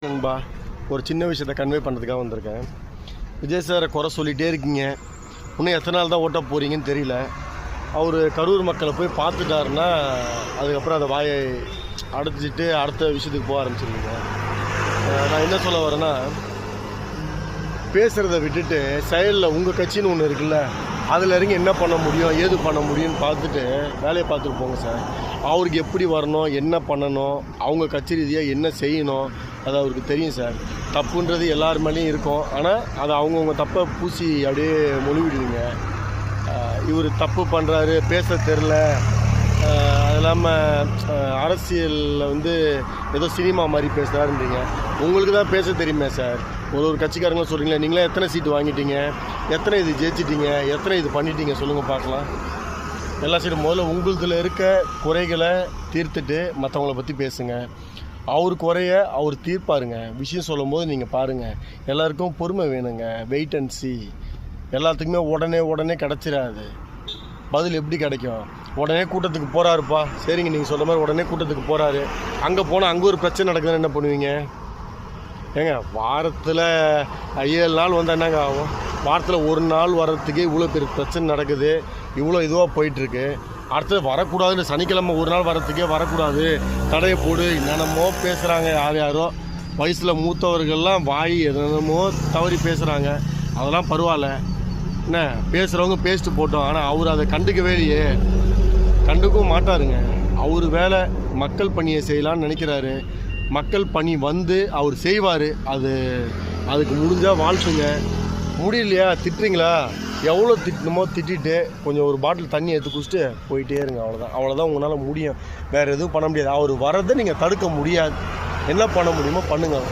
நண்பா, ஒரு சின்ன விஷயத்தை கன்வே பண்ணுறதுக்காக வந்திருக்கேன். விஜய் சாரை குறை சொல்லிகிட்டே இருக்கீங்க. இன்னும் எத்தனை நாள் தான் ஓட்ட போகிறீங்கன்னு தெரியல. அவர் கரூர் மக்களை போய் பார்த்துட்டாருன்னா அதுக்கப்புறம் அந்த வாயை அடைச்சிட்டு அடுத்த விஷயத்துக்கு போக ஆரம்பிச்சிருக்கீங்க. நான் என்ன சொல்ல வரேன்னா, பேசுகிறத விட்டுட்டு செயலில் உங்கள் கட்சின்னு ஒன்று இருக்குல்ல, அதில் இறங்கி என்ன பண்ண முடியும் ஏது பண்ண முடியும்னு பார்த்துட்டு வேலையை பார்த்துட்டு போங்க சார். அவருக்கு எப்படி வரணும், என்ன பண்ணணும், அவங்க கட்சி ரீதியாக என்ன செய்யணும், அது அவருக்கு தெரியும் சார். தப்புன்றது எல்லார் மேலேயும் இருக்கும். ஆனால் அதை அவங்கவுங்க தப்பை பூசி அப்படியே மொழிவிடுவீங்க. இவர் தப்பு பண்ணுறாரு, பேச தெரில, அது இல்லாமல் அரசியலில் ஏதோ சினிமா மாதிரி பேசுகிறாருன்றீங்க. உங்களுக்கு தான் பேச தெரியுமே சார். ஒரு கட்சிக்காரங்களும் சொல்கிறீங்களே, நீங்களே எத்தனை சீட்டு வாங்கிட்டீங்க, எத்தனை இது ஜெயிச்சிட்டீங்க, எத்தனை இது பண்ணிட்டீங்க சொல்லுங்கள் பார்க்கலாம். எல்லா சைடும் முதல்ல உங்களுதில் இருக்க குறைகளை தீர்த்துட்டு மற்றவங்கள பற்றி பேசுங்க. அவர் குறைய அவர் தீர்ப்பாருங்க. விஷயம் சொல்லும் போது நீங்கள் பாருங்கள். எல்லாருக்கும் பொறுமை வேணுங்க. Wait and see. எல்லாத்துக்குமே உடனே கிடச்சிடாது. பதில் எப்படி கிடைக்கும்? உடனே கூட்டத்துக்கு போகிறாருப்பா, சரிங்க, நீங்கள் சொல்கிற மாதிரி உடனே கூட்டத்துக்கு போகிறாரு. அங்கே போனால் அங்கே ஒரு பிரச்சனை நடக்குதுன்னு என்ன பண்ணுவீங்க? ஏங்க, வாரத்தில் 7 நாள் வந்தால் என்னங்க ஆகும்? வாரத்தில் ஒரு நாள் வர்றதுக்கே இவ்வளோ பெரிய பிரச்சனை நடக்குது, இவ்வளோ இதுவாக போயிட்டுருக்கு. அடுத்தது வரக்கூடாதுன்னு சனிக்கிழமை ஒரு நாள் வர்றதுக்கே வரக்கூடாது, தடையை போடு, என்னென்னமோ பேசுகிறாங்க. யாரோ வயசில் மூத்தவர்கள்லாம் வாய் என்னென்னமோ தவறி பேசுகிறாங்க. அதெல்லாம் பரவாயில்ல, என்ன பேசுகிறவங்க பேசிட்டு போட்டோம். ஆனால் அவர் அதை கண்டுக்கவே இல்லையே, கண்டுக்கவும் மாட்டாருங்க. அவர் வேலை மக்கள் பணியை செய்யலான்னு நினைக்கிறாரு. மக்கள் பணி அவர் செய்வார். அதுக்கு முடிஞ்சால் வாழ்த்துங்க. முடியலையா திட்டுறீங்களா, எவ்வளோ திட்டணுமோ திட்டிட்டு கொஞ்சம் ஒரு பாட்டில் தண்ணி எடுத்து குடிச்சிட்டு போயிட்டே இருங்க. அவ்வளோதான் உங்களால் முடியும். வேறு எதுவும் பண்ண முடியாது. அவர் வரதை நீங்கள் தடுக்க முடியாது. என்ன பண்ண முடியுமோ பண்ணுங்கள்.